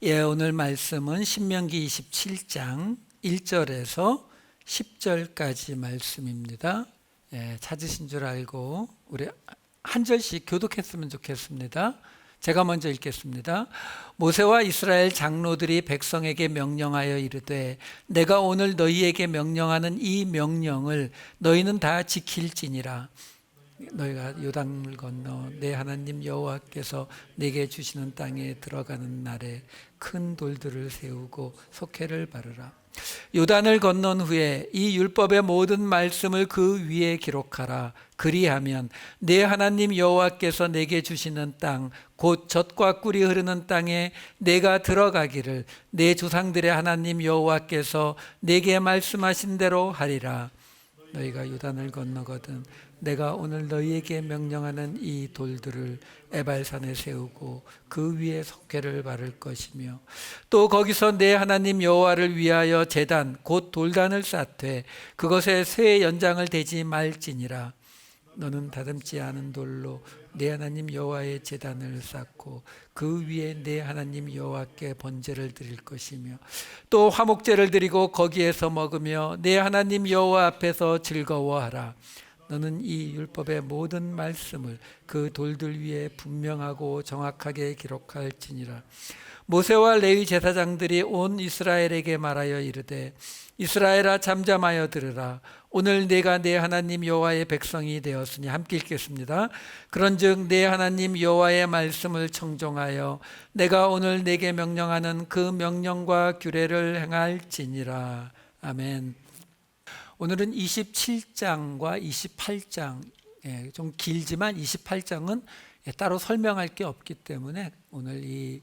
오늘 말씀은 신명기 27장 1절에서 10절까지 말씀입니다. 찾으신 줄 알고 우리 한 절씩 교독했으면 좋겠습니다. 제가 먼저 읽겠습니다. 모세와 이스라엘 장로들이 백성에게 명령하여 이르되 내가 오늘 너희에게 명령하는 이 명령을 너희는 다 지킬지니라. 너희가 요단을 건너 내 하나님 여호와께서 내게 주시는 땅에 들어가는 날에 큰 돌들을 세우고 석회를 바르라. 요단을 건넌 후에 이 율법의 모든 말씀을 그 위에 기록하라. 그리하면 내 하나님 여호와께서 내게 주시는 땅 곧 젖과 꿀이 흐르는 땅에 내가 들어가기를 내 조상들의 하나님 여호와께서 내게 말씀하신 대로 하리라. 너희가 요단을 건너거든 내가 오늘 너희에게 명령하는 이 돌들을 에발산에 세우고 그 위에 석회를 바를 것이며 또 거기서 내 하나님 여호와를 위하여 제단 곧 돌단을 쌓되 그것에 쇠 연장을 대지 말지니라. 너는 다듬지 않은 돌로 내 하나님 여호와의 제단을 쌓고 그 위에 내 하나님 여호와께 번제를 드릴 것이며 또 화목제를 드리고 거기에서 먹으며 내 하나님 여호와 앞에서 즐거워하라. 너는 이 율법의 모든 말씀을 그 돌들 위에 분명하고 정확하게 기록할지니라. 모세와 레위 제사장들이 온 이스라엘에게 말하여 이르되 이스라엘아 잠잠하여 들으라. 오늘 내가 내 하나님 여호와의 백성이 되었으니 함께 읽겠습니다. 그런즉 내 하나님 여호와의 말씀을 청종하여 내가 오늘 내게 명령하는 그 명령과 규례를 행할지니라. 아멘. 오늘은 27장과 28장 좀 길지만 28장은 따로 설명할 게 없기 때문에 오늘 이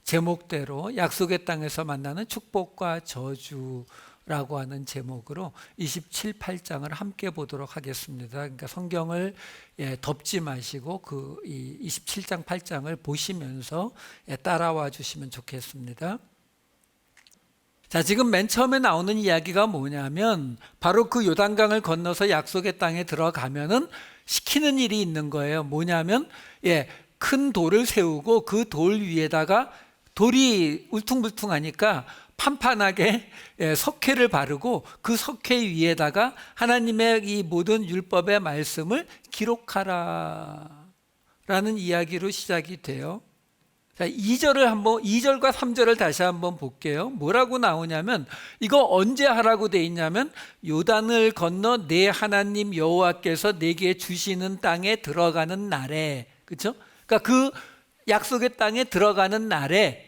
제목대로 약속의 땅에서 만나는 축복과 저주라고 하는 제목으로 27, 8장을 함께 보도록 하겠습니다. 그러니까 성경을 덮지 마시고 그 27장, 8장을 보시면서 따라와 주시면 좋겠습니다. 자, 지금 맨 처음에 나오는 이야기가 뭐냐면 바로 그 요단강을 건너서 약속의 땅에 들어가면은 시키는 일이 있는 거예요. 뭐냐면 큰 돌을 세우고 그 돌 위에다가 돌이 울퉁불퉁하니까 판판하게 석회를 바르고 그 석회 위에다가 하나님의 이 모든 율법의 말씀을 기록하라 라는 이야기로 시작이 돼요. 자, 2절과 3절을 다시 한번 볼게요. 뭐라고 나오냐면 이거 언제 하라고 돼 있냐면 요단을 건너 내 하나님 여호와께서 내게 주시는 땅에 들어가는 날에, 그렇죠? 그러니까 그 약속의 땅에 들어가는 날에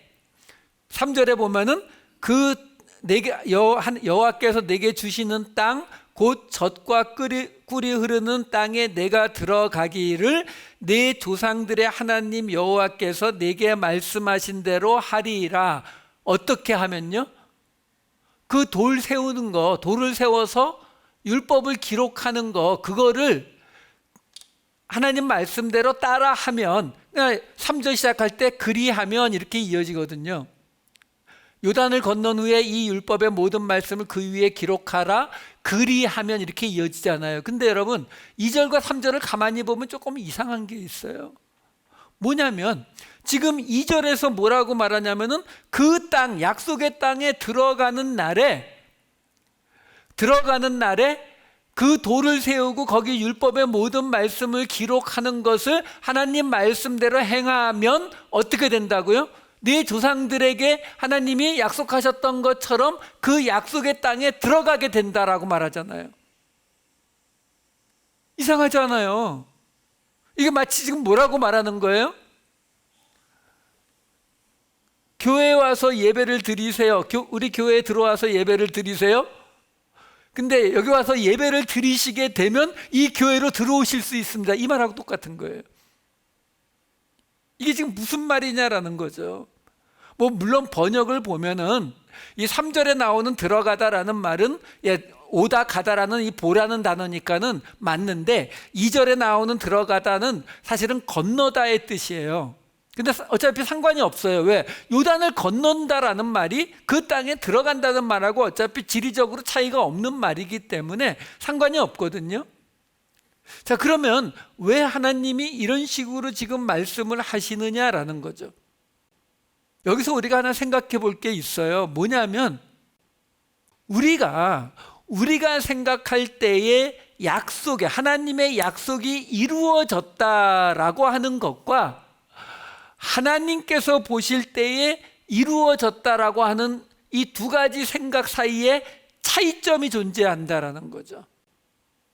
3절에 보면은 그 내게 여호와께서 내게 주시는 땅 곧 젖과 꿀이 흐르는 땅에 내가 들어가기를 내 조상들의 하나님 여호와께서 내게 말씀하신 대로 하리라. 어떻게 하면요? 그 돌 세우는 거, 돌을 세워서 율법을 기록하는 거, 그거를 하나님 말씀대로 따라하면, 3절 시작할 때 그리하면 이렇게 이어지거든요. 요단을 건넌 후에 이 율법의 모든 말씀을 그 위에 기록하라. 그리하면 이렇게 이어지잖아요. 근데 여러분 2절과 3절을 가만히 보면 조금 이상한 게 있어요. 뭐냐면 지금 2절에서 뭐라고 말하냐면은 그 땅, 약속의 땅에 들어가는 날에 그 돌을 세우고 거기 율법의 모든 말씀을 기록하는 것을 하나님 말씀대로 행하면 어떻게 된다고요? 네 조상들에게 하나님이 약속하셨던 것처럼 그 약속의 땅에 들어가게 된다라고 말하잖아요. 이상하지 않아요? 이게 마치 지금 뭐라고 말하는 거예요? 교회에 와서 예배를 드리세요. 우리 교회에 들어와서 예배를 드리세요. 근데 여기 와서 예배를 드리시게 되면 이 교회로 들어오실 수 있습니다. 이 말하고 똑같은 거예요. 이게 지금 무슨 말이냐라는 거죠. 물론 번역을 보면은 이 3절에 나오는 들어가다라는 말은 오다 가다라는 이 보라는 단어니까는 맞는데 2절에 나오는 들어가다는 사실은 건너다의 뜻이에요. 근데 어차피 상관이 없어요. 왜? 요단을 건넌다라는 말이 그 땅에 들어간다는 말하고 어차피 지리적으로 차이가 없는 말이기 때문에 상관이 없거든요. 자, 그러면 왜 하나님이 이런 식으로 지금 말씀을 하시느냐라는 거죠. 여기서 우리가 하나 생각해 볼 게 있어요. 뭐냐면 우리가 생각할 때의 약속에 하나님의 약속이 이루어졌다라고 하는 것과 하나님께서 보실 때에 이루어졌다라고 하는 이 두 가지 생각 사이에 차이점이 존재한다라는 거죠.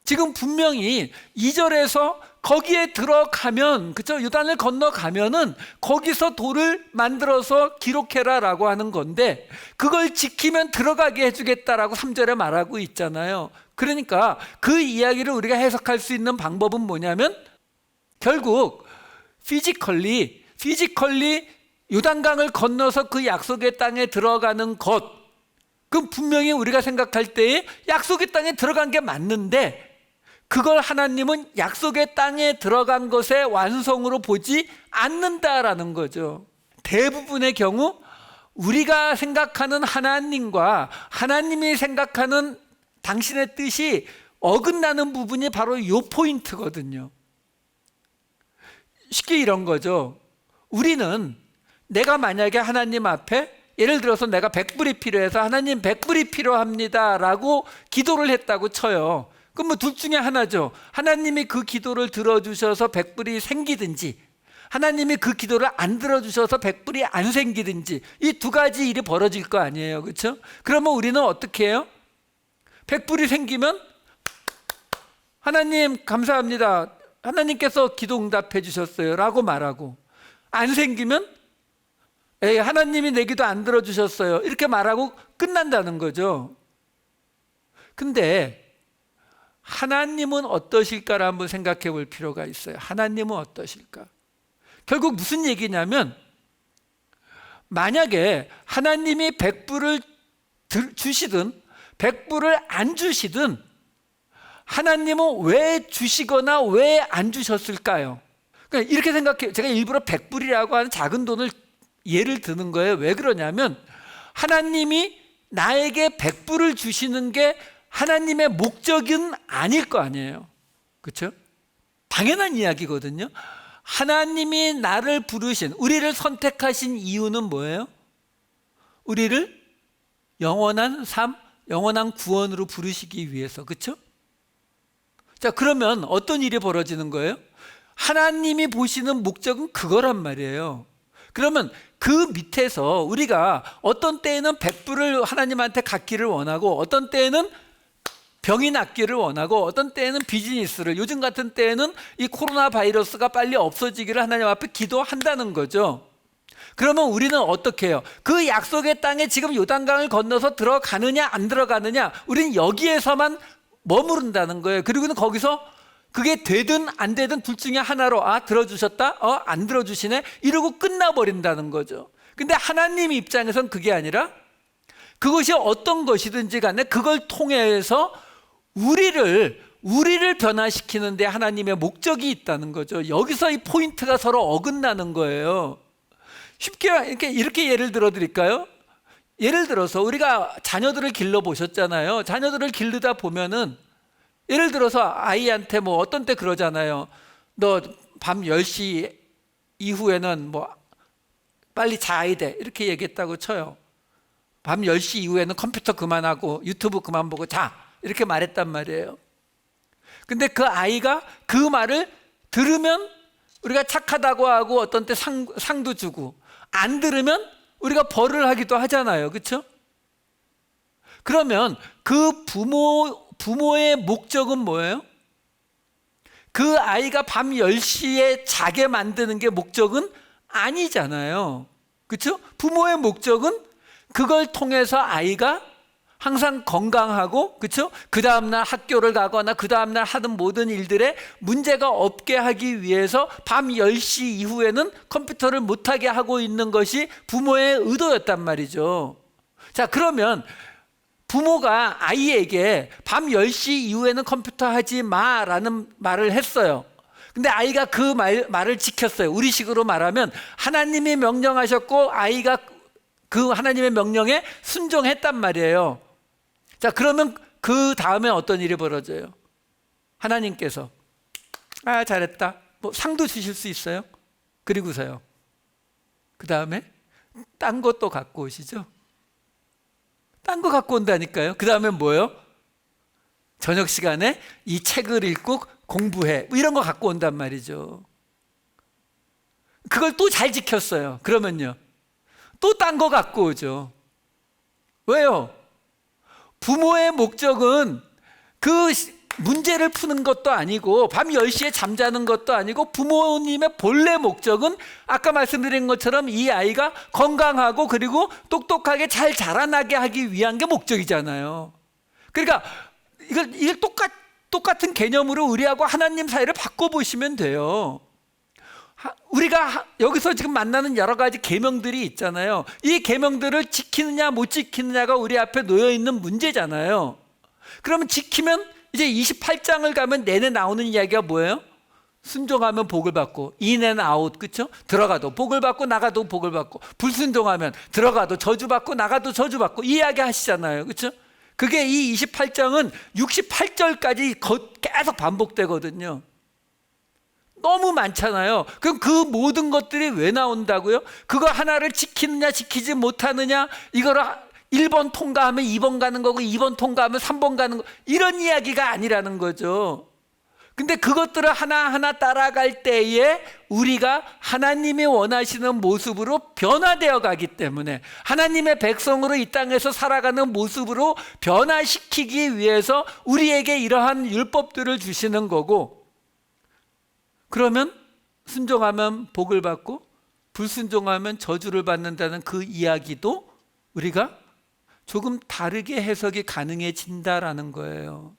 지금 분명히 2절에서 거기에 들어가면, 그쵸? 요단을 건너가면은 거기서 돌을 만들어서 기록해라라고 하는 건데 그걸 지키면 들어가게 해주겠다라고 3절에 말하고 있잖아요. 그러니까 그 이야기를 우리가 해석할 수 있는 방법은 뭐냐면 결국 피지컬리 요단강을 건너서 그 약속의 땅에 들어가는 것, 그럼 분명히 우리가 생각할 때에 약속의 땅에 들어간 게 맞는데 그걸 하나님은 약속의 땅에 들어간 것의 완성으로 보지 않는다라는 거죠. 대부분의 경우 우리가 생각하는 하나님과 하나님이 생각하는 당신의 뜻이 어긋나는 부분이 바로 이 포인트거든요. 쉽게 이런 거죠. 우리는 내가 만약에 하나님 앞에 예를 들어서 내가 100불이 필요해서 하나님 100불이 필요합니다 라고 기도를 했다고 쳐요. 그럼 뭐 둘 중에 하나죠. 하나님이 그 기도를 들어주셔서 100불이 생기든지 하나님이 그 기도를 안 들어주셔서 100불이 안 생기든지 이 두 가지 일이 벌어질 거 아니에요. 그렇죠? 그러면 우리는 어떻게 해요? 100불이 생기면 하나님 감사합니다. 하나님께서 기도 응답해 주셨어요 라고 말하고, 안 생기면 에이, 하나님이 내 기도 안 들어주셨어요 이렇게 말하고 끝난다는 거죠. 근데 하나님은 어떠실까를 한번 생각해 볼 필요가 있어요. 하나님은 어떠실까? 결국 무슨 얘기냐면 만약에 하나님이 100불을 주시든 100불을 안 주시든 하나님은 왜 주시거나 왜 안 주셨을까요? 그러니까 이렇게 생각해요. 제가 일부러 100불이라고 하는 작은 돈을 예를 드는 거예요. 왜 그러냐면 하나님이 나에게 100불을 주시는 게 하나님의 목적은 아닐 거 아니에요. 그렇죠? 당연한 이야기거든요. 하나님이 나를 부르신, 우리를 선택하신 이유는 뭐예요? 우리를 영원한 삶, 영원한 구원으로 부르시기 위해서. 그렇죠? 자, 그러면 어떤 일이 벌어지는 거예요? 하나님이 보시는 목적은 그거란 말이에요. 그러면 그 밑에서 우리가 어떤 때에는 100불을 하나님한테 갖기를 원하고 어떤 때에는 병이 낫기를 원하고 어떤 때에는 비즈니스를, 요즘 같은 때에는 이 코로나 바이러스가 빨리 없어지기를 하나님 앞에 기도한다는 거죠. 그러면 우리는 어떻게 해요? 그 약속의 땅에 지금 요단강을 건너서 들어가느냐 안 들어가느냐, 우리는 여기에서만 머무른다는 거예요. 그리고는 거기서 그게 되든 안 되든 둘 중에 하나로 들어주셨다? 안 들어주시네? 이러고 끝나버린다는 거죠. 근데 하나님 입장에선 그게 아니라 그것이 어떤 것이든지 간에 그걸 통해서 우리를 변화시키는데 하나님의 목적이 있다는 거죠. 여기서 이 포인트가 서로 어긋나는 거예요. 쉽게 이렇게 예를 들어 드릴까요? 예를 들어서 우리가 자녀들을 길러 보셨잖아요. 자녀들을 기르다 보면은 예를 들어서 아이한테 뭐 어떤 때 그러잖아요. 너 밤 10시 이후에는 뭐 빨리 자야 돼 이렇게 얘기했다고 쳐요. 밤 10시 이후에는 컴퓨터 그만하고 유튜브 그만 보고 자 이렇게 말했단 말이에요. 근데 그 아이가 그 말을 들으면 우리가 착하다고 하고 어떤 때 상도 주고, 안 들으면 우리가 벌을 하기도 하잖아요. 그렇죠? 그러면 그 부모의 목적은 뭐예요? 그 아이가 밤 10시에 자게 만드는 게 목적은 아니잖아요. 그렇죠? 부모의 목적은 그걸 통해서 아이가 항상 건강하고, 그렇죠? 그 다음날 학교를 가거나 그 다음날 하는 모든 일들에 문제가 없게 하기 위해서 밤 10시 이후에는 컴퓨터를 못하게 하고 있는 것이 부모의 의도였단 말이죠. 자, 그러면 부모가 아이에게 밤 10시 이후에는 컴퓨터 하지 마라는 말을 했어요. 근데 아이가 그 말을 지켰어요. 우리식으로 말하면 하나님이 명령하셨고 아이가 그 하나님의 명령에 순종했단 말이에요. 자, 그러면 그 다음에 어떤 일이 벌어져요? 하나님께서 잘했다 뭐 상도 주실 수 있어요. 그리고서요, 그 다음에 딴 것도 갖고 오시죠? 딴 거 갖고 온다니까요. 그 다음에 뭐예요? 저녁 시간에 이 책을 읽고 공부해, 뭐 이런 거 갖고 온단 말이죠. 그걸 또 잘 지켰어요. 그러면요, 또 딴 거 갖고 오죠. 왜요? 부모의 목적은 그 문제를 푸는 것도 아니고 밤 10시에 잠자는 것도 아니고, 부모님의 본래 목적은 아까 말씀드린 것처럼 이 아이가 건강하고 그리고 똑똑하게 잘 자라나게 하기 위한 게 목적이잖아요. 그러니까 이걸 똑같은 개념으로 우리하고 하나님 사이를 바꿔보시면 돼요. 우리가 여기서 지금 만나는 여러 가지 계명들이 있잖아요. 이 계명들을 지키느냐 못 지키느냐가 우리 앞에 놓여 있는 문제잖아요. 그러면 지키면, 이제 28장을 가면 내내 나오는 이야기가 뭐예요? 순종하면 복을 받고, in and out, 그렇죠? 들어가도 복을 받고 나가도 복을 받고, 불순종하면 들어가도 저주받고 나가도 저주받고, 이 이야기 하시잖아요. 그렇죠? 그게 이 28장은 68절까지 계속 반복되거든요. 너무 많잖아요. 그럼 그 모든 것들이 왜 나온다고요? 그거 하나를 지키느냐 지키지 못하느냐, 이거를 1번 통과하면 2번 가는 거고 2번 통과하면 3번 가는 거, 이런 이야기가 아니라는 거죠. 근데 그것들을 하나하나 따라갈 때에 우리가 하나님이 원하시는 모습으로 변화되어 가기 때문에, 하나님의 백성으로 이 땅에서 살아가는 모습으로 변화시키기 위해서 우리에게 이러한 율법들을 주시는 거고, 그러면 순종하면 복을 받고 불순종하면 저주를 받는다는 그 이야기도 우리가 조금 다르게 해석이 가능해진다라는 거예요.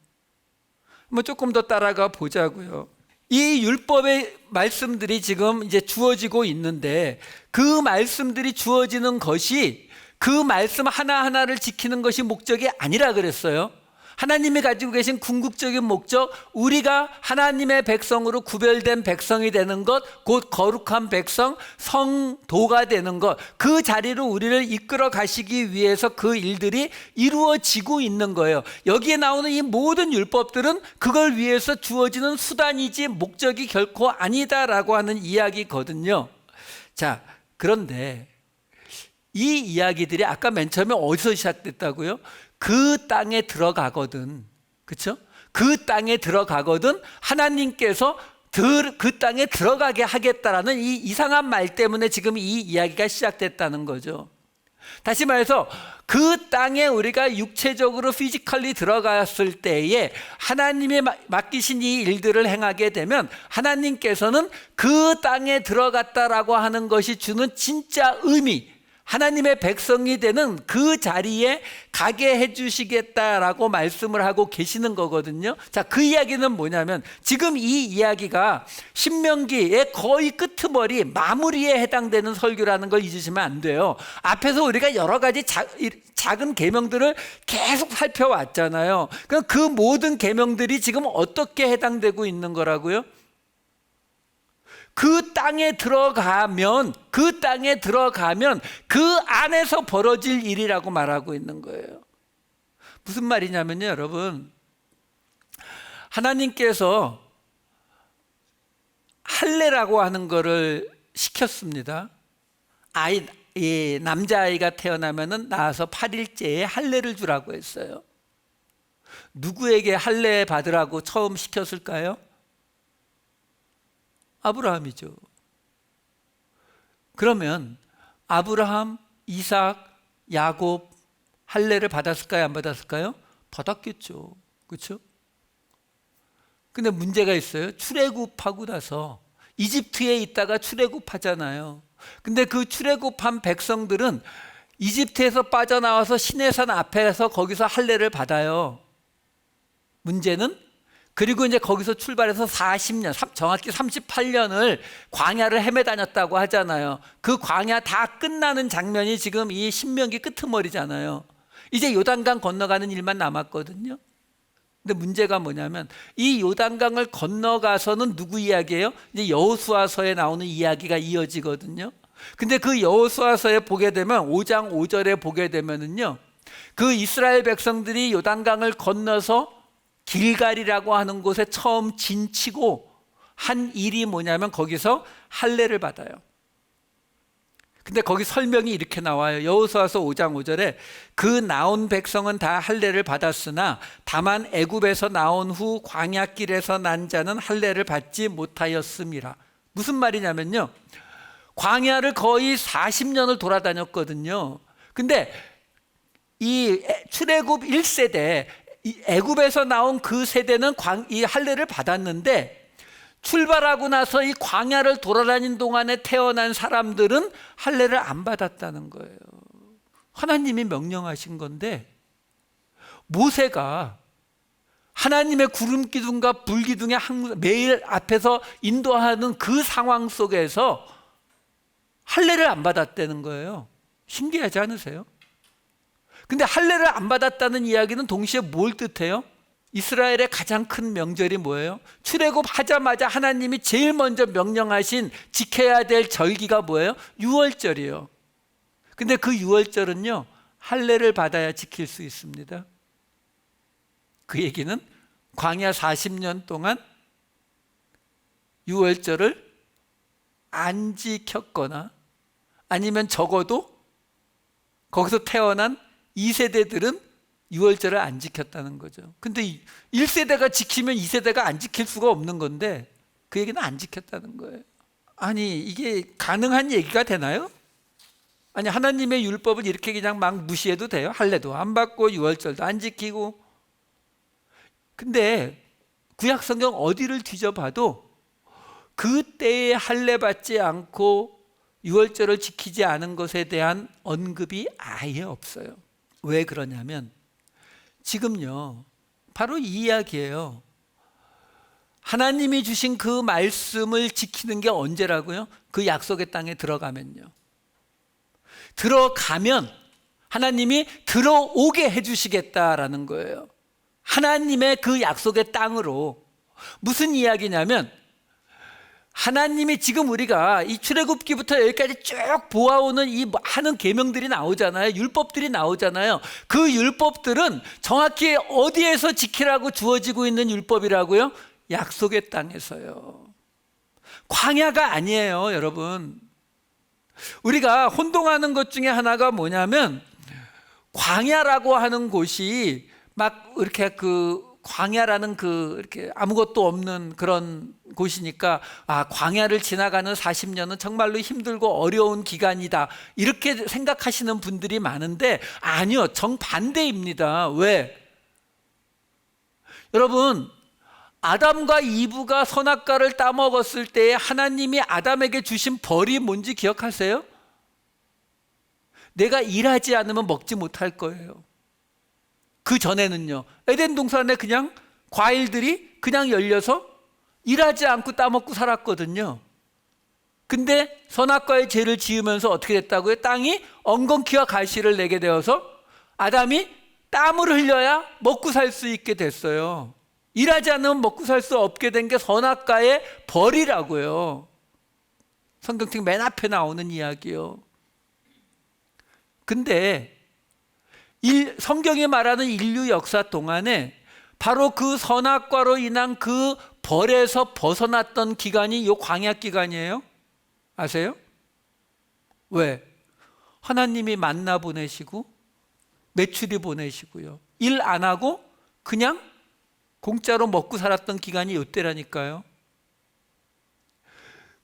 뭐 조금 더 따라가 보자고요. 이 율법의 말씀들이 지금 이제 주어지고 있는데, 그 말씀들이 주어지는 것이 그 말씀 하나하나를 지키는 것이 목적이 아니라 그랬어요. 하나님이 가지고 계신 궁극적인 목적, 우리가 하나님의 백성으로 구별된 백성이 되는 것, 곧 거룩한 백성, 성도가 되는 것, 그 자리로 우리를 이끌어 가시기 위해서 그 일들이 이루어지고 있는 거예요. 여기에 나오는 이 모든 율법들은 그걸 위해서 주어지는 수단이지 목적이 결코 아니다라고 하는 이야기거든요. 자, 그런데 이 이야기들이 아까 맨 처음에 어디서 시작됐다고요? 그 땅에 들어가거든, 그렇죠? 그 땅에 들어가거든 하나님께서 그 땅에 들어가게 하겠다라는 이 이상한 말 때문에 지금 이 이야기가 시작됐다는 거죠. 다시 말해서 그 땅에 우리가 육체적으로 피지컬리 들어갔을 때에 하나님이 맡기신 이 일들을 행하게 되면, 하나님께서는 그 땅에 들어갔다라고 하는 것이 주는 진짜 의미, 하나님의 백성이 되는 그 자리에 가게 해주시겠다라고 말씀을 하고 계시는 거거든요. 자, 그 이야기는 뭐냐면, 지금 이 이야기가 신명기의 거의 끄트머리, 마무리에 해당되는 설교라는 걸 잊으시면 안 돼요. 앞에서 우리가 여러 가지 작은 계명들을 계속 살펴왔잖아요. 그럼 그 모든 계명들이 지금 어떻게 해당되고 있는 거라고요? 그 땅에 들어가면 그 안에서 벌어질 일이라고 말하고 있는 거예요. 무슨 말이냐면요, 여러분, 하나님께서 할례라고 하는 거를 시켰습니다. 남자아이가 태어나면은 낳아서 8일째에 할례를 주라고 했어요. 누구에게 할례 받으라고 처음 시켰을까요? 아브라함이죠. 그러면 아브라함, 이삭, 야곱 할례를 받았을까요? 안 받았을까요? 받았겠죠. 그렇죠? 근데 문제가 있어요. 출애굽하고 나서 이집트에 있다가 출애굽하잖아요. 근데 그 출애굽한 백성들은 이집트에서 빠져나와서 시내산 앞에서 거기서 할례를 받아요. 문제는, 그리고 이제 거기서 출발해서 40년, 정확히 38년을 광야를 헤매 다녔다고 하잖아요. 그 광야 다 끝나는 장면이 지금 이 신명기 끄트머리잖아요. 이제 요단강 건너가는 일만 남았거든요. 근데 문제가 뭐냐면, 이 요단강을 건너가서는 누구 이야기예요? 이제 여호수아서에 나오는 이야기가 이어지거든요. 근데 그 여호수아서에 보게 되면 5장 5절에 보게 되면은요, 그 이스라엘 백성들이 요단강을 건너서 길갈이라고 하는 곳에 처음 진치고 한 일이 뭐냐면, 거기서 할례를 받아요. 근데 거기 설명이 이렇게 나와요. 여호수아서 5장 5절에 그 나온 백성은 다 할례를 받았으나 다만 애굽에서 나온 후 광야길에서 난 자는 할례를 받지 못하였음이라. 무슨 말이냐면요, 광야를 거의 40년을 돌아다녔거든요. 근데 이 출애굽 1세대, 이 애굽에서 나온 그 세대는 이 할례를 받았는데, 출발하고 나서 이 광야를 돌아다닌 동안에 태어난 사람들은 할례를 안 받았다는 거예요. 하나님이 명령하신 건데, 모세가 하나님의 구름 기둥과 불 기둥에 매일 앞에서 인도하는 그 상황 속에서 할례를 안 받았다는 거예요. 신기하지 않으세요? 근데 할례를 안 받았다는 이야기는 동시에 뭘 뜻해요? 이스라엘의 가장 큰 명절이 뭐예요? 출애굽하자마자 하나님이 제일 먼저 명령하신 지켜야 될 절기가 뭐예요? 유월절이에요. 근데 그 유월절은요, 할례를 받아야 지킬 수 있습니다. 그 얘기는 광야 40년 동안 유월절을 안 지켰거나 아니면 적어도 거기서 태어난 2세대들은 유월절을 안 지켰다는 거죠. 근데 1세대가 지키면 2세대가 안 지킬 수가 없는 건데 그 얘기는 안 지켰다는 거예요. 아니, 이게 가능한 얘기가 되나요? 아니, 하나님의 율법을 이렇게 그냥 막 무시해도 돼요? 할례도 안 받고 유월절도 안 지키고. 근데 구약 성경 어디를 뒤져봐도 그때에 할례 받지 않고 유월절을 지키지 않은 것에 대한 언급이 아예 없어요. 왜 그러냐면 지금요, 바로 이 이야기예요. 하나님이 주신 그 말씀을 지키는 게 언제라고요? 그 약속의 땅에 들어가면요. 들어가면 하나님이 들어오게 해주시겠다라는 거예요. 하나님의 그 약속의 땅으로. 무슨 이야기냐면, 하나님이 지금 우리가 이 출애굽기부터 여기까지 쭉 보아오는 이 많은 계명들이 나오잖아요. 율법들이 나오잖아요. 그 율법들은 정확히 어디에서 지키라고 주어지고 있는 율법이라고요? 약속의 땅에서요. 광야가 아니에요, 여러분. 우리가 혼동하는 것 중에 하나가 뭐냐면, 광야라고 하는 곳이 막 이렇게 광야라는 이렇게 아무것도 없는 그런 곳이니까, 광야를 지나가는 40년은 정말로 힘들고 어려운 기간이다, 이렇게 생각하시는 분들이 많은데, 아니요, 정반대입니다. 왜? 여러분, 아담과 이브가 선악과를 따먹었을 때 하나님이 아담에게 주신 벌이 뭔지 기억하세요? 내가 일하지 않으면 먹지 못할 거예요. 그 전에는요, 에덴 동산에 그냥 과일들이 그냥 열려서 일하지 않고 따먹고 살았거든요. 근데 선악과의 죄를 지으면서 어떻게 됐다고요? 땅이 엉겅퀴와 가시를 내게 되어서 아담이 땀을 흘려야 먹고 살 수 있게 됐어요. 일하지 않으면 먹고 살 수 없게 된 게 선악과의 벌이라고요. 성경책 맨 앞에 나오는 이야기요. 근데 성경이 말하는 인류 역사 동안에 바로 그 선악과로 인한 그 벌에서 벗어났던 기간이 요 광야 기간이에요. 아세요? 왜? 하나님이 만나 보내시고 메추리 보내시고요, 일 안 하고 그냥 공짜로 먹고 살았던 기간이 요때라니까요.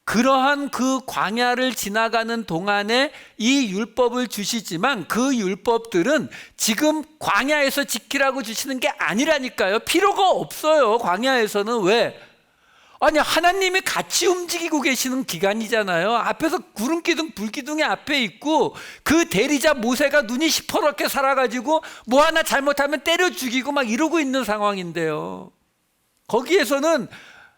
그러한 그 광야를 지나가는 동안에 이 율법을 주시지만 그 율법들은 지금 광야에서 지키라고 주시는 게 아니라니까요. 필요가 없어요, 광야에서는. 왜? 아니, 하나님이 같이 움직이고 계시는 기간이잖아요. 앞에서 구름기둥 불기둥이 앞에 있고 그 대리자 모세가 눈이 시퍼렇게 살아가지고 뭐 하나 잘못하면 때려 죽이고 막 이러고 있는 상황인데요. 거기에서는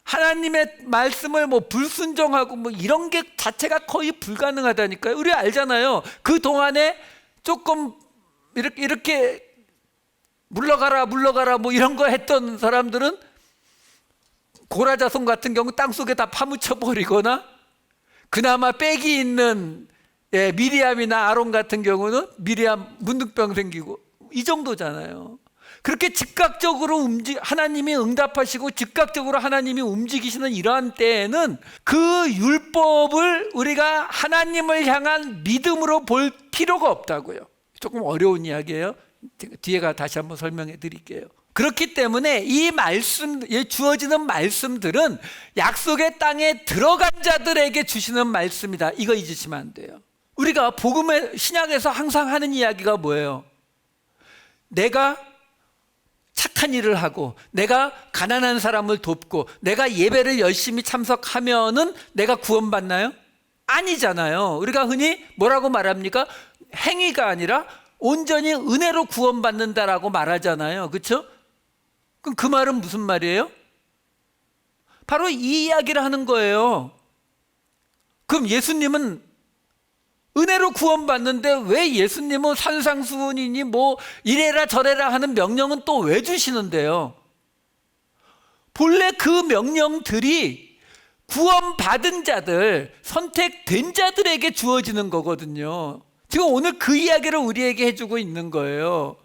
하나님의 말씀을 불순종하고 이런 게 자체가 거의 불가능하다니까요. 우리 알잖아요. 그 동안에 조금 이렇게 물러가라 이런 거 했던 사람들은 고라자손 같은 경우 땅속에 다 파묻혀 버리거나, 그나마 빽이 있는 미리암이나 아론 같은 경우는 미리암 문둥병 생기고 이 정도잖아요. 그렇게 즉각적으로 하나님이 응답하시고 즉각적으로 하나님이 움직이시는 이러한 때에는 그 율법을 우리가 하나님을 향한 믿음으로 볼 필요가 없다고요. 조금 어려운 이야기예요. 뒤에가 다시 한번 설명해 드릴게요. 그렇기 때문에 이 말씀, 주어지는 말씀들은 약속의 땅에 들어간 자들에게 주시는 말씀이다. 이거 잊으시면 안 돼요. 우리가 복음의 신약에서 항상 하는 이야기가 뭐예요? 내가 착한 일을 하고 내가 가난한 사람을 돕고 내가 예배를 열심히 참석하면은 내가 구원받나요? 아니잖아요. 우리가 흔히 뭐라고 말합니까? 행위가 아니라 온전히 은혜로 구원받는다라고 말하잖아요. 그렇죠? 그럼 그 말은 무슨 말이에요? 바로 이 이야기를 하는 거예요. 그럼 예수님은 은혜로 구원받는데 왜 예수님은 산상수훈이니 뭐 이래라 저래라 하는 명령은 또 왜 주시는데요? 본래 그 명령들이 구원받은 자들, 선택된 자들에게 주어지는 거거든요. 지금 오늘 그 이야기를 우리에게 해주고 있는 거예요.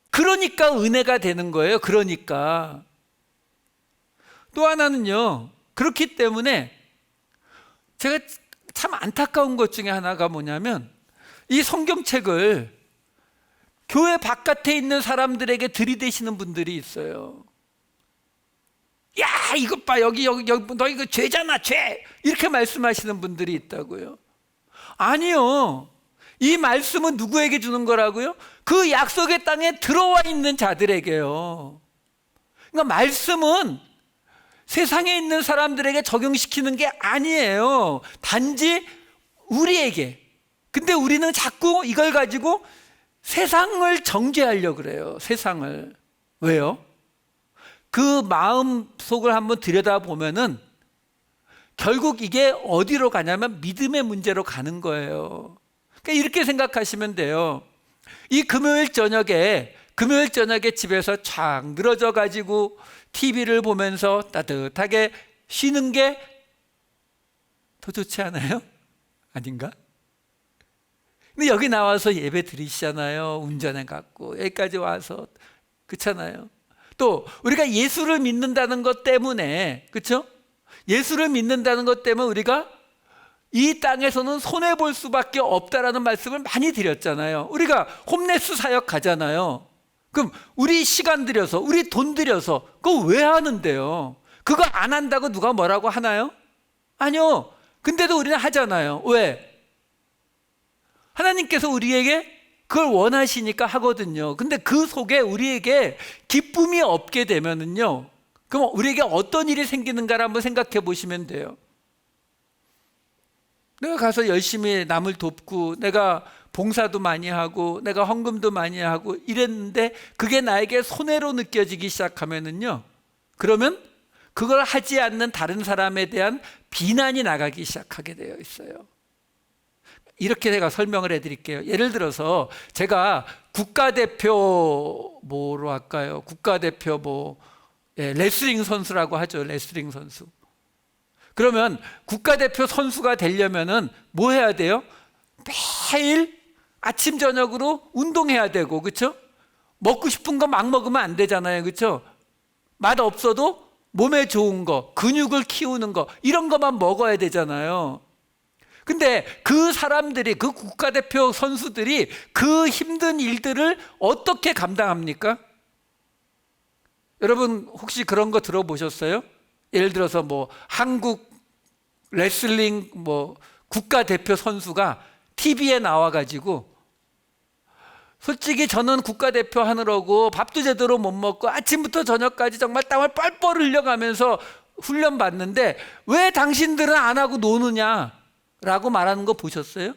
그러니까 은혜가 되는 거예요. 그러니까. 또 하나는요, 그렇기 때문에 제가 참 안타까운 것 중에 하나가 뭐냐면 이 성경책을 교회 바깥에 있는 사람들에게 들이대시는 분들이 있어요. 야, 이것 봐, 여기 너 이거 죄잖아, 죄, 이렇게 말씀하시는 분들이 있다고요. 아니요, 이 말씀은 누구에게 주는 거라고요? 그 약속의 땅에 들어와 있는 자들에게요. 그러니까 말씀은 세상에 있는 사람들에게 적용시키는 게 아니에요. 단지 우리에게. 근데 우리는 자꾸 이걸 가지고 세상을 정죄하려고 그래요. 세상을. 왜요? 그 마음 속을 한번 들여다보면은 결국 이게 어디로 가냐면 믿음의 문제로 가는 거예요. 그러니까 이렇게 생각하시면 돼요. 이 금요일 저녁에 집에서 쫙 늘어져 가지고 TV를 보면서 따뜻하게 쉬는 게 더 좋지 않아요? 아닌가? 근데 여기 나와서 예배 드리시잖아요. 운전해 갖고 여기까지 와서. 그렇잖아요. 또 우리가 예수를 믿는다는 것 때문에, 그렇죠? 예수를 믿는다는 것 때문에 우리가 이 땅에서는 손해볼 수밖에 없다라는 말씀을 많이 드렸잖아요. 우리가 홈레스 사역 가잖아요. 그럼 우리 시간 들여서, 우리 돈 들여서 그거 왜 하는데요? 그거 안 한다고 누가 뭐라고 하나요? 아니요. 근데도 우리는 하잖아요. 왜? 하나님께서 우리에게 그걸 원하시니까 하거든요. 근데 그 속에 우리에게 기쁨이 없게 되면은요, 그럼 우리에게 어떤 일이 생기는가를 한번 생각해 보시면 돼요. 내가 가서 열심히 남을 돕고 내가 봉사도 많이 하고 내가 헌금도 많이 하고 이랬는데 그게 나에게 손해로 느껴지기 시작하면은요, 그러면 그걸 하지 않는 다른 사람에 대한 비난이 나가기 시작하게 되어 있어요. 이렇게 제가 설명을 해드릴게요. 예를 들어서 제가 국가대표 뭐로 할까요? 국가대표 레슬링 선수라고 하죠. 레슬링 선수. 그러면 국가대표 선수가 되려면은 뭐 해야 돼요? 매일 아침 저녁으로 운동해야 되고, 그렇죠? 먹고 싶은 거 막 먹으면 안 되잖아요, 그렇죠? 맛 없어도 몸에 좋은 거, 근육을 키우는 거, 이런 것만 먹어야 되잖아요. 근데 그 사람들이, 그 국가대표 선수들이 그 힘든 일들을 어떻게 감당합니까? 여러분 혹시 그런 거 들어보셨어요? 예를 들어서 한국 레슬링 국가대표 선수가 TV에 나와가지고, 솔직히 저는 국가대표 하느라고 밥도 제대로 못 먹고 아침부터 저녁까지 정말 땀을 뻘뻘 흘려가면서 훈련 받는데 왜 당신들은 안 하고 노느냐 라고 말하는 거 보셨어요?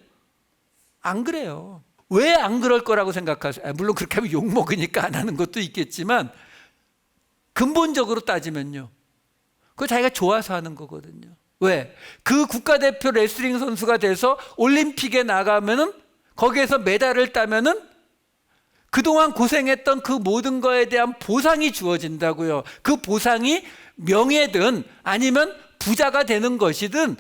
안 그래요. 왜 안 그럴 거라고 생각하세요? 물론 그렇게 하면 욕 먹으니까 안 하는 것도 있겠지만 근본적으로 따지면요, 그거 자기가 좋아서 하는 거거든요. 왜? 그 국가대표 레슬링 선수가 돼서 올림픽에 나가면은, 거기에서 메달을 따면은 그동안 고생했던 그 모든 거에 대한 보상이 주어진다고요. 그 보상이 명예든 아니면 부자가 되는 것이든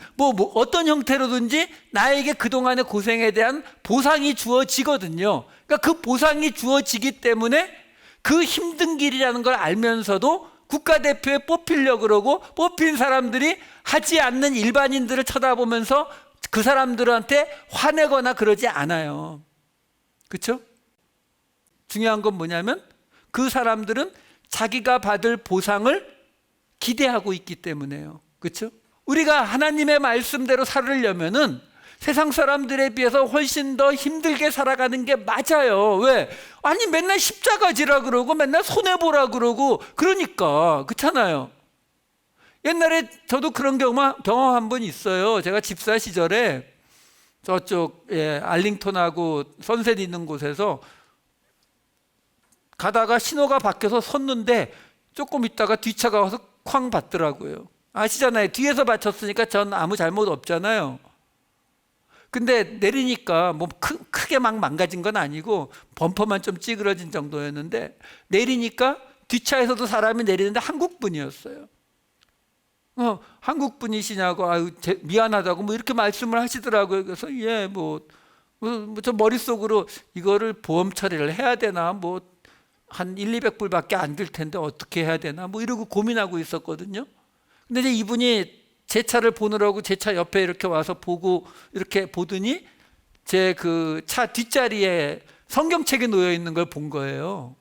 어떤 형태로든지 나에게 그동안의 고생에 대한 보상이 주어지거든요. 그러니까 그 보상이 주어지기 때문에 그 힘든 길이라는 걸 알면서도 국가대표에 뽑히려고 그러고 뽑힌 사람들이 하지 않는 일반인들을 쳐다보면서 그 사람들한테 화내거나 그러지 않아요. 그렇죠? 중요한 건 뭐냐면 그 사람들은 자기가 받을 보상을 기대하고 있기 때문에요. 그렇죠? 우리가 하나님의 말씀대로 살으려면은 세상 사람들에 비해서 훨씬 더 힘들게 살아가는 게 맞아요. 왜? 아니 맨날 십자가 지라 그러고 맨날 손해보라 그러고 그러니까. 그렇잖아요. 옛날에 저도 그런 경험 한 번 있어요. 제가 집사 시절에 저쪽 알링턴하고 선셋 있는 곳에서 가다가 신호가 바뀌어서 섰는데 조금 있다가 뒷차가 와서 쾅 받더라고요. 아시잖아요. 뒤에서 받쳤으니까 전 아무 잘못 없잖아요. 근데 내리니까 뭐 크게 막 망가진 건 아니고 범퍼만 좀 찌그러진 정도였는데 내리니까 뒷차에서도 사람이 내리는데 한국 분이었어요. 한국 분이시냐고 미안하다고 뭐 이렇게 말씀을 하시더라고요. 그래서 저 머릿속으로 이거를 보험 처리를 해야 되나 뭐 한 1,200불밖에 안 들 텐데 어떻게 해야 되나 뭐 이러고 고민하고 있었거든요. 근데 이제 이분이 제 차를 보느라고 제 차 옆에 이렇게 와서 보고 이렇게 보더니 제 그 차 뒷자리에 성경책이 놓여 있는 걸 본 거예요.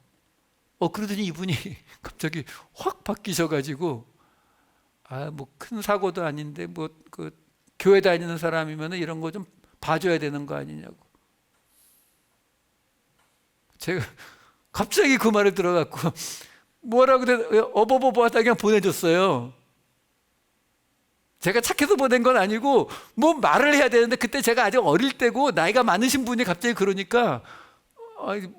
그러더니 이분이 갑자기 확 바뀌셔가지고 뭐 큰 사고도 아닌데 뭐 그 교회 다니는 사람이면 이런 거 좀 봐줘야 되는 거 아니냐고. 제가 갑자기 그 말을 들어갖고 뭐라고 어버버버하다 그냥 보내줬어요. 제가 착해서 보낸 건 아니고 뭐 말을 해야 되는데 그때 제가 아직 어릴 때고 나이가 많으신 분이 갑자기 그러니까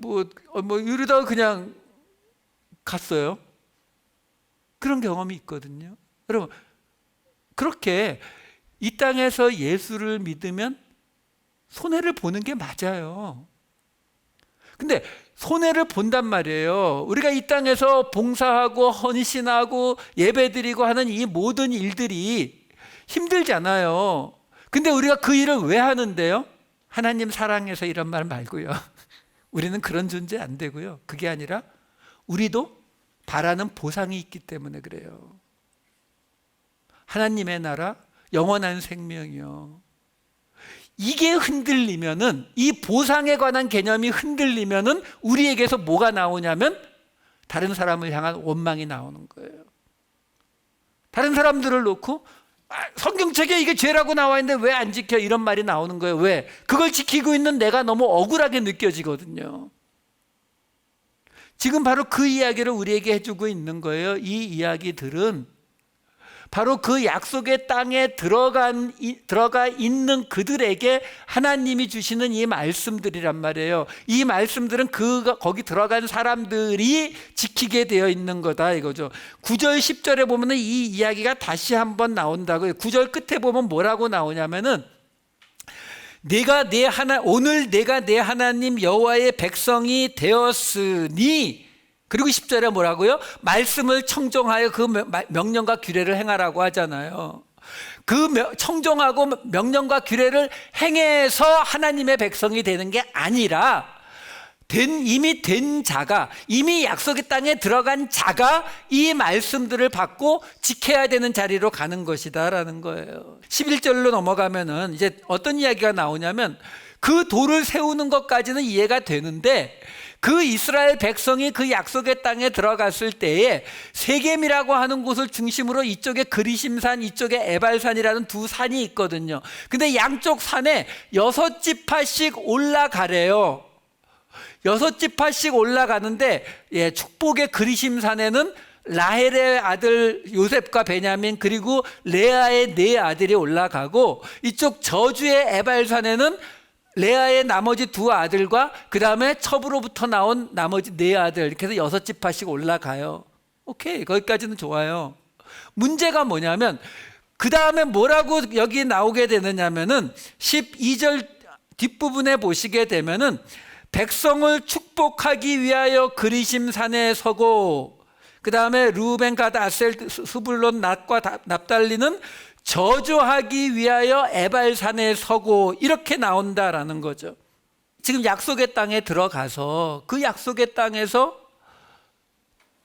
뭐 이러다가 그냥 갔어요. 그런 경험이 있거든요. 여러분 그렇게 이 땅에서 예수를 믿으면 손해를 보는 게 맞아요. 근데 손해를 본단 말이에요. 우리가 이 땅에서 봉사하고 헌신하고 예배드리고 하는 이 모든 일들이 힘들잖아요. 근데 우리가 그 일을 왜 하는데요? 하나님 사랑해서 이런 말 말고요. 우리는 그런 존재 안 되고요. 그게 아니라 우리도 바라는 보상이 있기 때문에 그래요. 하나님의 나라, 영원한 생명이요. 이게 흔들리면은, 이 보상에 관한 개념이 흔들리면은 우리에게서 뭐가 나오냐면 다른 사람을 향한 원망이 나오는 거예요. 다른 사람들을 놓고 성경책에 이게 죄라고 나와 있는데 왜 안 지켜? 이런 말이 나오는 거예요. 왜? 그걸 지키고 있는 내가 너무 억울하게 느껴지거든요. 지금 바로 그 이야기를 우리에게 해주고 있는 거예요. 이 이야기들은 바로 그 약속의 땅에 들어가 있는 그들에게 하나님이 주시는 이 말씀들이란 말이에요. 이 말씀들은 거기 들어간 사람들이 지키게 되어 있는 거다 이거죠. 9절 10절에 보면 이 이야기가 다시 한번 나온다고요. 9절 끝에 보면 뭐라고 나오냐면은 오늘 내가 내 하나님 여호와의 백성이 되었으니, 그리고 10절에 뭐라고요? 말씀을 청종하여 그 명령과 규례를 행하라고 하잖아요. 그 청종하고 명령과 규례를 행해서 하나님의 백성이 되는 게 아니라 이미 된 자가, 이미 약속의 땅에 들어간 자가 이 말씀들을 받고 지켜야 되는 자리로 가는 것이다 라는 거예요. 11절로 넘어가면은 이제 어떤 이야기가 나오냐면 그 돌을 세우는 것까지는 이해가 되는데 그 이스라엘 백성이 그 약속의 땅에 들어갔을 때에 세겜이라고 하는 곳을 중심으로 이쪽에 그리심산, 이쪽에 에발산이라는 두 산이 있거든요. 근데 양쪽 산에 6지파씩 올라가래요. 6지파씩 올라가는데 축복의 그리심산에는 라헬의 아들 요셉과 베냐민 그리고 레아의 4아들이 올라가고, 이쪽 저주의 에발산에는 레아의 나머지 2아들과 그 다음에 첩으로부터 나온 나머지 4아들, 이렇게 해서 6지파씩 올라가요. 오케이, 거기까지는 좋아요. 문제가 뭐냐면 그 다음에 뭐라고 여기 나오게 되느냐면은 12절 뒷부분에 보시게 되면은 백성을 축복하기 위하여 그리심산에 서고, 그 다음에 루벤, 가드, 아셀, 스불론, 낫과 납달리는 저주하기 위하여 에발산에 서고, 이렇게 나온다라는 거죠. 지금 약속의 땅에 들어가서 그 약속의 땅에서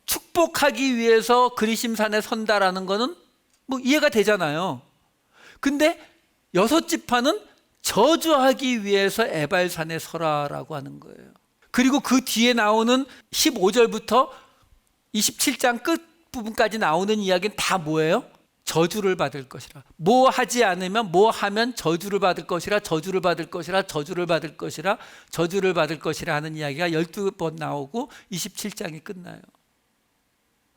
축복하기 위해서 그리심산에 선다라는 거는 뭐 이해가 되잖아요. 근데 6지파는 저주하기 위해서 에발산에 서라라고 하는 거예요. 그리고 그 뒤에 나오는 15절부터 27장 끝부분까지 나오는 이야기는 다 뭐예요? 저주를 받을 것이라. 뭐 하지 않으면, 뭐 하면 저주를 받을 것이라, 저주를 받을 것이라, 저주를 받을 것이라, 저주를 받을 것이라 하는 이야기가 12번 나오고 27장이 끝나요.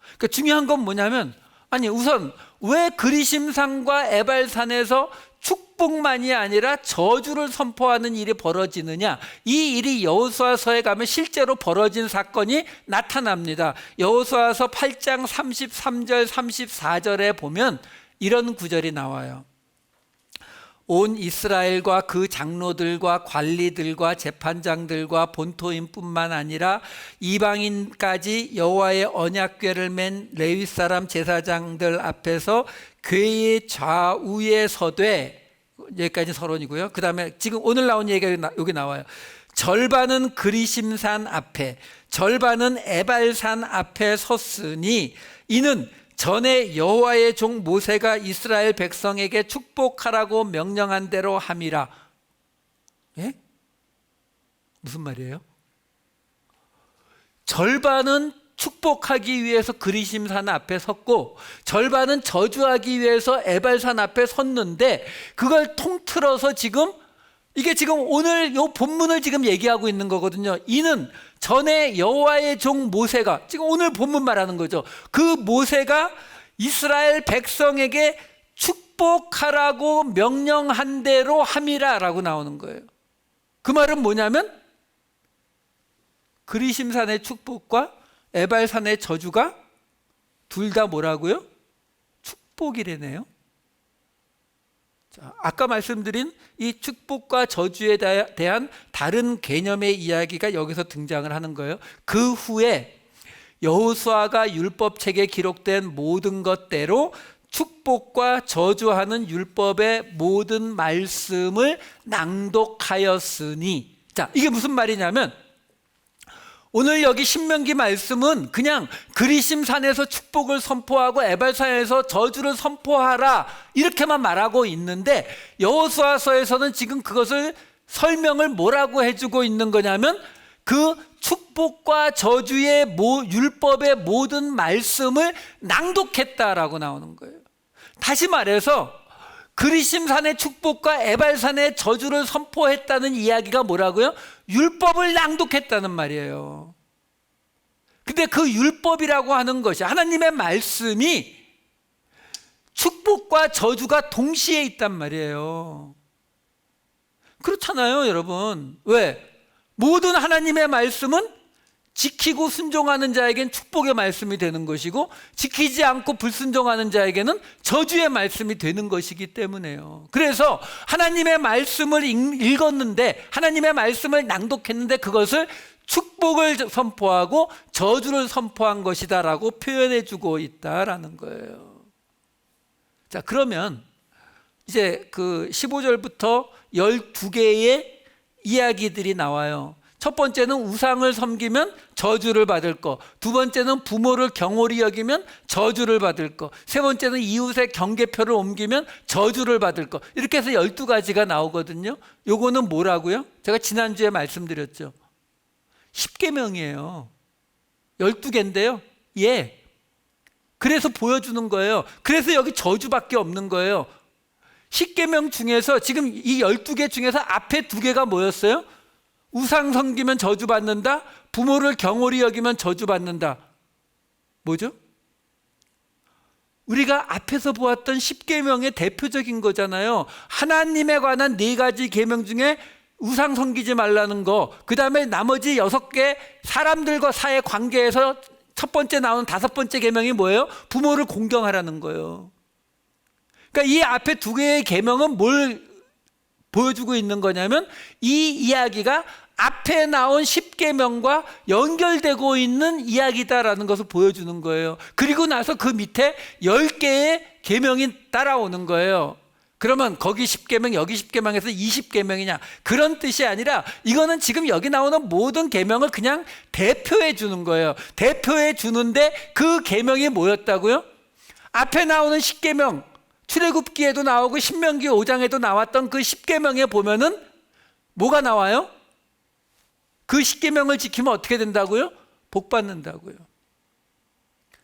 그러니까 중요한 건 뭐냐면, 아니 우선 왜 그리심산과 에발산에서 축복만이 아니라 저주를 선포하는 일이 벌어지느냐? 이 일이 여호수아서에 가면 실제로 벌어진 사건이 나타납니다. 여호수아서 8장 33절 34절에 보면 이런 구절이 나와요. 온 이스라엘과 그 장로들과 관리들과 재판장들과 본토인뿐만 아니라 이방인까지 여호와의 언약궤를 맨 레위 사람 제사장들 앞에서 궤의 좌우에 서되, 여기까지 서론이고요. 그 다음에 지금 오늘 나온 얘기가 여기 나와요. 절반은 그리심산 앞에, 절반은 에발산 앞에 섰으니 이는 전에 여호와의 종 모세가 이스라엘 백성에게 축복하라고 명령한 대로 함이라. 예? 무슨 말이에요? 절반은 축복하기 위해서 그리심산 앞에 섰고 절반은 저주하기 위해서 에발산 앞에 섰는데, 그걸 통틀어서 지금 이게 지금 오늘 요 본문을 지금 얘기하고 있는 거거든요. 이는 전에 여호와의 종 모세가, 지금 오늘 본문 말하는 거죠. 그 모세가 이스라엘 백성에게 축복하라고 명령한 대로 함이라 라고 나오는 거예요. 그 말은 뭐냐면 그리심산의 축복과 에발산의 저주가 둘 다 뭐라고요? 축복이래네요. 자, 아까 말씀드린 이 축복과 저주에 대한 다른 개념의 이야기가 여기서 등장을 하는 거예요. 그 후에 여호수아가 율법책에 기록된 모든 것대로 축복과 저주하는 율법의 모든 말씀을 낭독하였으니, 자, 이게 무슨 말이냐면 오늘 여기 신명기 말씀은 그냥 그리심산에서 축복을 선포하고 에발산에서 저주를 선포하라 이렇게만 말하고 있는데, 여호수아서에서는 지금 그것을 설명을 뭐라고 해주고 있는 거냐면 그 축복과 저주의 율법의 모든 말씀을 낭독했다라고 나오는 거예요. 다시 말해서 그리심산의 축복과 에발산의 저주를 선포했다는 이야기가 뭐라고요? 율법을 낭독했다는 말이에요. 근데 그 율법이라고 하는 것이, 하나님의 말씀이 축복과 저주가 동시에 있단 말이에요. 그렇잖아요, 여러분. 왜? 모든 하나님의 말씀은 지키고 순종하는 자에겐 축복의 말씀이 되는 것이고 지키지 않고 불순종하는 자에게는 저주의 말씀이 되는 것이기 때문에요. 그래서 하나님의 말씀을 읽었는데, 하나님의 말씀을 낭독했는데 그것을 축복을 선포하고 저주를 선포한 것이다 라고 표현해 주고 있다라는 거예요. 자, 그러면 이제 그 15절부터 12개의 이야기들이 나와요. 첫 번째는 우상을 섬기면 저주를 받을 거, 두 번째는 부모를 경홀히 여기면 저주를 받을 거, 세 번째는 이웃의 경계표를 옮기면 저주를 받을 거, 이렇게 해서 12가지가 나오거든요. 요거는 뭐라고요? 제가 지난주에 말씀드렸죠. 10계명이에요. 12개인데요. 예. 그래서 보여주는 거예요. 그래서 여기 저주밖에 없는 거예요. 10계명 중에서 지금 이 12개 중에서 앞에 2개가 뭐였어요? 우상 섬기면 저주받는다, 부모를 경홀히 여기면 저주받는다. 뭐죠? 우리가 앞에서 보았던 10계명의 대표적인 거잖아요. 하나님에 관한 4가지 계명 중에 우상 섬기지 말라는 거, 그 다음에 나머지 6개 사람들과 사이의 관계에서 첫 번째 나오는 5번째 계명이 뭐예요? 부모를 공경하라는 거예요. 그러니까 이 앞에 2개의 계명은 뭘 보여주고 있는 거냐면 이 이야기가 앞에 나온 10계명과 연결되고 있는 이야기다라는 것을 보여주는 거예요. 그리고 나서 그 밑에 10개의 계명이 따라오는 거예요. 그러면 거기 10계명 여기 10계명에서 20계명이냐, 그런 뜻이 아니라 이거는 지금 여기 나오는 모든 계명을 그냥 대표해 주는 거예요. 대표해 주는데 그 계명이 뭐였다고요? 앞에 나오는 10계명, 출애굽기에도 나오고 신명기 5장에도 나왔던 그 10계명에 보면은 뭐가 나와요? 그 10계명을 지키면 어떻게 된다고요? 복 받는다고요.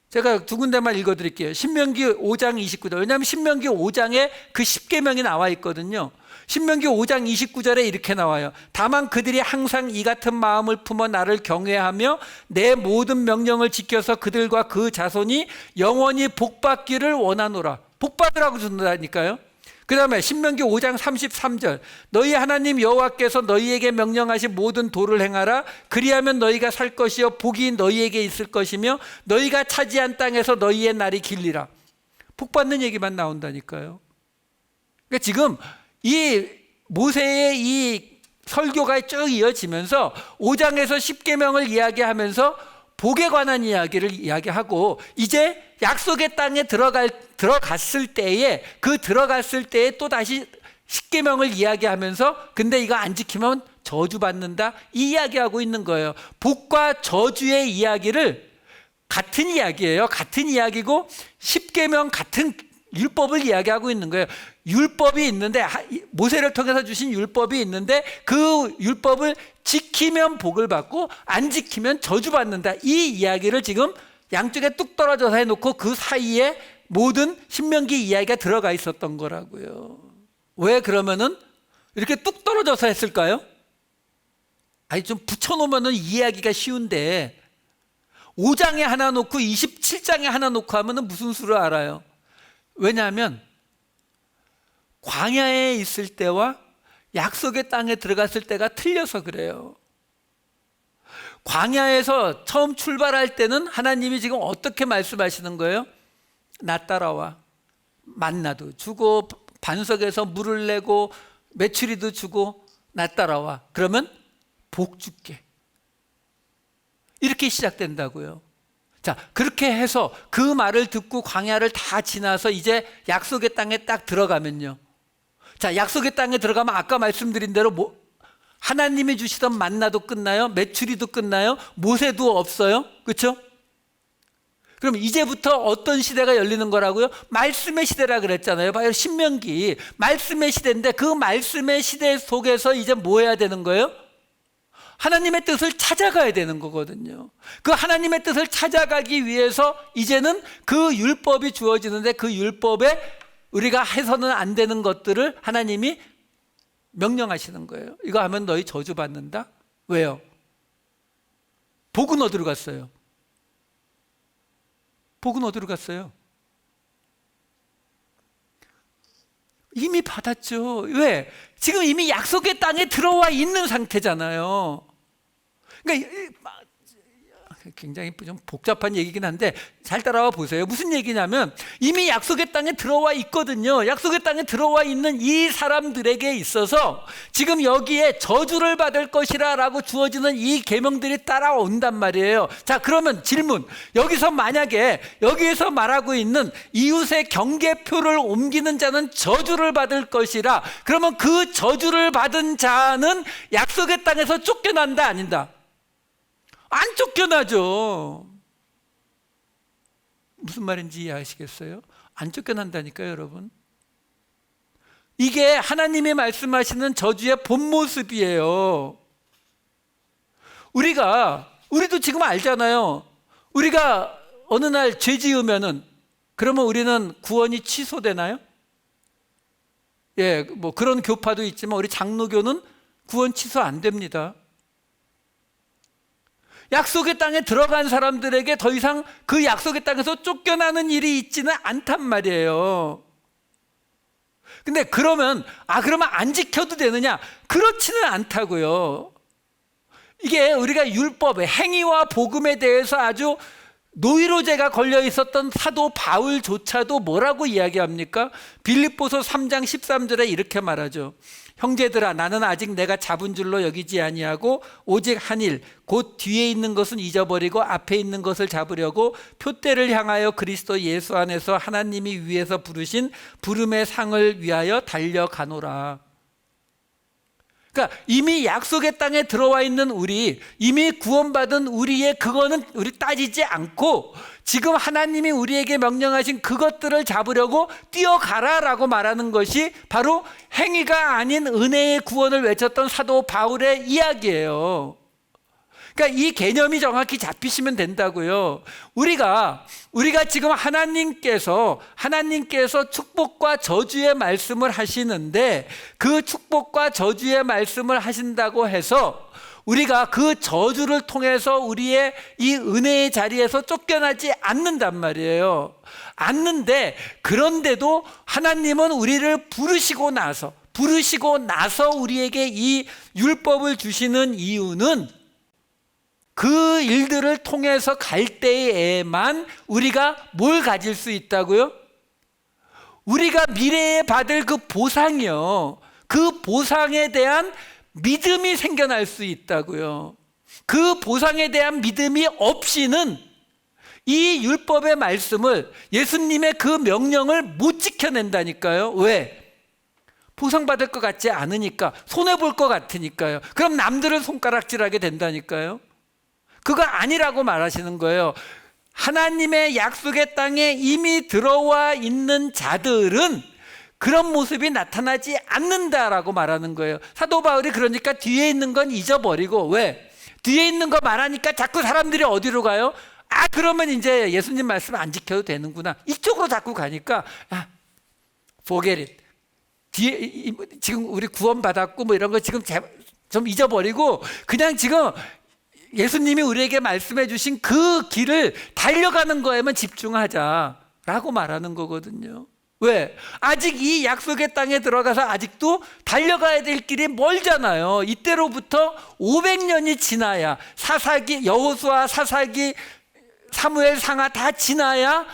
제가 두 군데만 읽어드릴게요. 신명기 5장 29절. 왜냐하면 신명기 5장에 그 10계명이 나와 있거든요. 신명기 5장 29절에 이렇게 나와요. 다만 그들이 항상 이 같은 마음을 품어 나를 경외하며 내 모든 명령을 지켜서 그들과 그 자손이 영원히 복받기를 원하노라. 복받으라고 준다니까요. 그 다음에 신명기 5장 33절. 너희 하나님 여호와께서 너희에게 명령하신 모든 도를 행하라. 그리하면 너희가 살 것이요 복이 너희에게 있을 것이며 너희가 차지한 땅에서 너희의 날이 길리라. 복받는 얘기만 나온다니까요. 그러니까 지금 이 모세의 이 설교가 쭉 이어지면서 5장에서 10계명을 이야기하면서 복에 관한 이야기를 이야기하고, 이제 약속의 땅에 들어갔을 때에 또 다시 10계명을 이야기하면서 근데 이거 안 지키면 저주받는다, 이 이야기하고 있는 거예요. 복과 저주의 이야기를 같은 이야기예요. 같은 이야기고 10계명 같은 율법을 이야기하고 있는 거예요. 율법이 있는데, 모세를 통해서 주신 율법이 있는데 그 율법을 지키면 복을 받고 안 지키면 저주받는다, 이 이야기를 지금 양쪽에 뚝 떨어져서 해놓고 그 사이에 모든 신명기 이야기가 들어가 있었던 거라고요. 왜 그러면은 이렇게 뚝 떨어져서 했을까요? 아니 좀 붙여놓으면은 이해하기가 쉬운데 5장에 하나 놓고 27장에 하나 놓고 하면은 무슨 수를 알아요? 왜냐하면 광야에 있을 때와 약속의 땅에 들어갔을 때가 틀려서 그래요. 광야에서 처음 출발할 때는 하나님이 지금 어떻게 말씀하시는 거예요? 나 따라와. 만나도 주고 반석에서 물을 내고 메추리도 주고 나 따라와. 그러면 복 줄게. 이렇게 시작된다고요. 자, 그렇게 해서 그 말을 듣고 광야를 다 지나서 이제 약속의 땅에 딱 들어가면요. 자, 약속의 땅에 들어가면 아까 말씀드린 대로 하나님이 주시던 만나도 끝나요. 메추리도 끝나요. 모세도 없어요. 그렇죠? 그럼 이제부터 어떤 시대가 열리는 거라고요? 말씀의 시대라 그랬잖아요. 바로 신명기 말씀의 시대인데, 그 말씀의 시대 속에서 이제 뭐 해야 되는 거예요? 하나님의 뜻을 찾아가야 되는 거거든요. 그 하나님의 뜻을 찾아가기 위해서 이제는 그 율법이 주어지는데, 그 율법에 우리가 해서는 안 되는 것들을 하나님이 명령하시는 거예요. 이거 하면 너희 저주받는다? 왜요? 복은 어디로 갔어요? 복은 어디로 갔어요? 이미 받았죠. 왜? 지금 이미 약속의 땅에 들어와 있는 상태잖아요. 그러니까 굉장히 좀 복잡한 얘기긴 한데 잘 따라와 보세요. 무슨 얘기냐면 이미 약속의 땅에 들어와 있거든요. 약속의 땅에 들어와 있는 이 사람들에게 있어서 지금 여기에 저주를 받을 것이라 라고 주어지는 이 계명들이 따라온단 말이에요. 자, 그러면 질문. 여기서 만약에 여기에서 말하고 있는 이웃의 경계표를 옮기는 자는 저주를 받을 것이라, 그러면 그 저주를 받은 자는 약속의 땅에서 쫓겨난다, 아닌다? 안 쫓겨나죠. 무슨 말인지 이해하시겠어요? 안 쫓겨난다니까요, 여러분. 이게 하나님이 말씀하시는 저주의 본 모습이에요. 우리도 지금 알잖아요. 우리가 어느 날 죄 지으면은, 그러면 우리는 구원이 취소되나요? 예, 뭐 그런 교파도 있지만 우리 장로교는 구원 취소 안 됩니다. 약속의 땅에 들어간 사람들에게 더 이상 그 약속의 땅에서 쫓겨나는 일이 있지는 않단 말이에요. 근데 그러면 안 지켜도 되느냐? 그렇지는 않다고요. 이게 우리가 율법의 행위와 복음에 대해서 아주 노이로제가 걸려 있었던 사도 바울조차도 뭐라고 이야기합니까? 빌립보서 3장 13절에 이렇게 말하죠. 형제들아, 나는 아직 내가 잡은 줄로 여기지 아니하고 오직 한 일, 곧 뒤에 있는 것은 잊어버리고 앞에 있는 것을 잡으려고 표대를 향하여 그리스도 예수 안에서 하나님이 위에서 부르신 부름의 상을 위하여 달려가노라. 그러니까 이미 약속의 땅에 들어와 있는 우리, 이미 구원받은 우리의 그거는 우리 따지지 않고 지금 하나님이 우리에게 명령하신 그것들을 잡으려고 뛰어가라라고 말하는 것이 바로 행위가 아닌 은혜의 구원을 외쳤던 사도 바울의 이야기예요. 그러니까 이 개념이 정확히 잡히시면 된다고요. 우리가 지금 하나님께서 축복과 저주의 말씀을 하시는데 그 축복과 저주의 말씀을 하신다고 해서 우리가 그 저주를 통해서 우리의 이 은혜의 자리에서 쫓겨나지 않는단 말이에요. 않는데 그런데도 하나님은 우리를 부르시고 나서 우리에게 이 율법을 주시는 이유는 그 일들을 통해서 갈 때에만 우리가 뭘 가질 수 있다고요? 우리가 미래에 받을 그 보상이요. 그 보상에 대한 믿음이 생겨날 수 있다고요. 그 보상에 대한 믿음이 없이는 이 율법의 말씀을, 예수님의 그 명령을 못 지켜낸다니까요. 왜? 보상받을 것 같지 않으니까, 손해볼 것 같으니까요. 그럼 남들은 손가락질하게 된다니까요. 그거 아니라고 말하시는 거예요. 하나님의 약속의 땅에 이미 들어와 있는 자들은 그런 모습이 나타나지 않는다라고 말하는 거예요. 사도 바울이 그러니까 뒤에 있는 건 잊어버리고, 왜? 뒤에 있는 거 말하니까 자꾸 사람들이 어디로 가요? 그러면 이제 예수님 말씀 안 지켜도 되는구나. 이쪽으로 자꾸 가니까 forget it. 뒤에 지금 우리 구원받았고 뭐 이런 거 지금 좀 잊어버리고 그냥 지금 예수님이 우리에게 말씀해 주신 그 길을 달려가는 거에만 집중하자라고 말하는 거거든요. 왜? 아직 이 약속의 땅에 들어가서 아직도 달려가야 될 길이 멀잖아요. 이때로부터 500년이 지나야 사사기, 여호수아, 사사기, 사무엘, 상하 다 지나야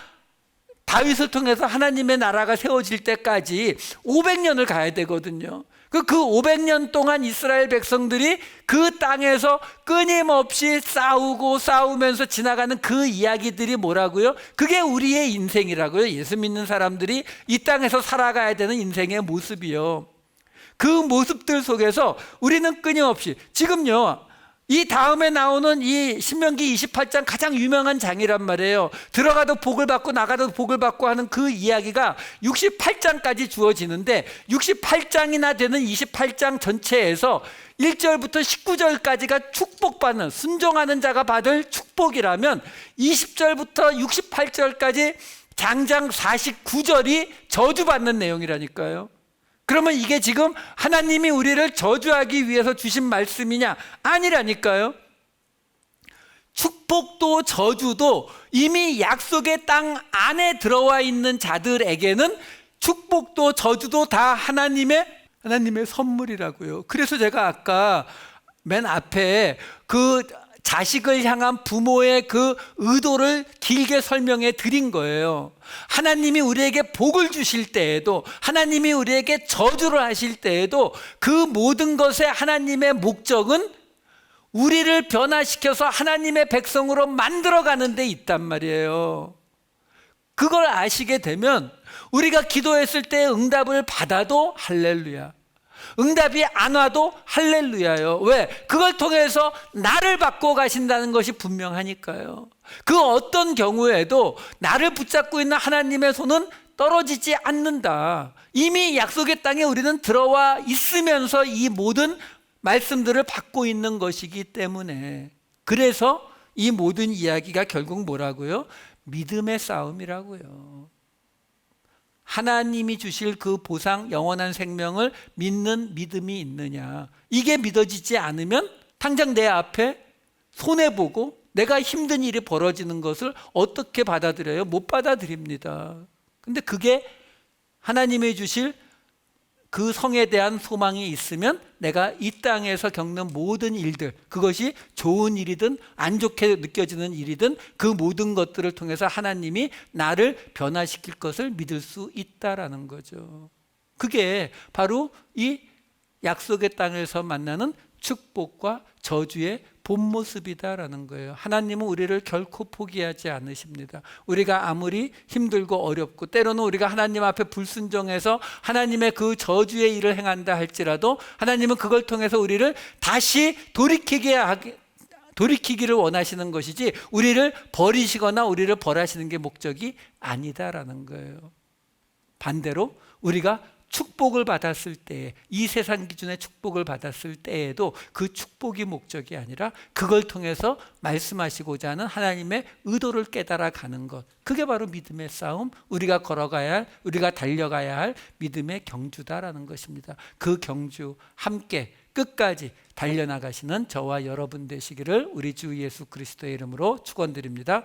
다윗을 통해서 하나님의 나라가 세워질 때까지 500년을 가야 되거든요. 그 500년 동안 이스라엘 백성들이 그 땅에서 끊임없이 싸우면서 지나가는 그 이야기들이 뭐라고요? 그게 우리의 인생이라고요. 예수 믿는 사람들이 이 땅에서 살아가야 되는 인생의 모습이요. 그 모습들 속에서 우리는 끊임없이 지금요, 이 다음에 나오는 이 신명기 28장 가장 유명한 장이란 말이에요. 들어가도 복을 받고 나가도 복을 받고 하는 그 이야기가 68장까지 주어지는데 68장이나 되는 28장 전체에서 1절부터 19절까지가 축복받는, 순종하는 자가 받을 축복이라면 20절부터 68절까지 장장 49절이 저주받는 내용이라니까요. 그러면 이게 지금 하나님이 우리를 저주하기 위해서 주신 말씀이냐? 아니라니까요. 축복도 저주도 이미 약속의 땅 안에 들어와 있는 자들에게는 축복도 저주도 다 하나님의 선물이라고요. 그래서 제가 아까 맨 앞에 그 자식을 향한 부모의 그 의도를 길게 설명해 드린 거예요. 하나님이 우리에게 복을 주실 때에도, 하나님이 우리에게 저주를 하실 때에도 그 모든 것의 하나님의 목적은 우리를 변화시켜서 하나님의 백성으로 만들어가는 데 있단 말이에요. 그걸 아시게 되면 우리가 기도했을 때 응답을 받아도 할렐루야, 응답이 안 와도 할렐루야요. 왜? 그걸 통해서 나를 바꿔 가신다는 것이 분명하니까요. 그 어떤 경우에도 나를 붙잡고 있는 하나님의 손은 떨어지지 않는다. 이미 약속의 땅에 우리는 들어와 있으면서 이 모든 말씀들을 받고 있는 것이기 때문에, 그래서 이 모든 이야기가 결국 뭐라고요? 믿음의 싸움이라고요. 하나님이 주실 그 보상, 영원한 생명을 믿는 믿음이 있느냐. 이게 믿어지지 않으면 당장 내 앞에 손해보고 내가 힘든 일이 벌어지는 것을 어떻게 받아들여요? 못 받아들입니다. 근데 그게 하나님이 주실 그 성에 대한 소망이 있으면 내가 이 땅에서 겪는 모든 일들, 그것이 좋은 일이든 안 좋게 느껴지는 일이든 그 모든 것들을 통해서 하나님이 나를 변화시킬 것을 믿을 수 있다라는 거죠. 그게 바로 이 약속의 땅에서 만나는 축복과 저주의 본 모습이다라는 거예요. 하나님은 우리를 결코 포기하지 않으십니다. 우리가 아무리 힘들고 어렵고 때로는 우리가 하나님 앞에 불순종해서 하나님의 그 저주의 일을 행한다 할지라도 하나님은 그걸 통해서 우리를 다시 돌이키기를 원하시는 것이지 우리를 버리시거나 우리를 벌하시는 게 목적이 아니다라는 거예요. 반대로 우리가 축복을 받았을 때, 이 세상 기준의 축복을 받았을 때에도 그 축복이 목적이 아니라 그걸 통해서 말씀하시고자 하는 하나님의 의도를 깨달아 가는 것, 그게 바로 믿음의 싸움, 우리가 걸어가야 할, 우리가 달려가야 할 믿음의 경주다라는 것입니다. 그 경주 함께 끝까지 달려나가시는 저와 여러분 되시기를 우리 주 예수 그리스도의 이름으로 축원드립니다.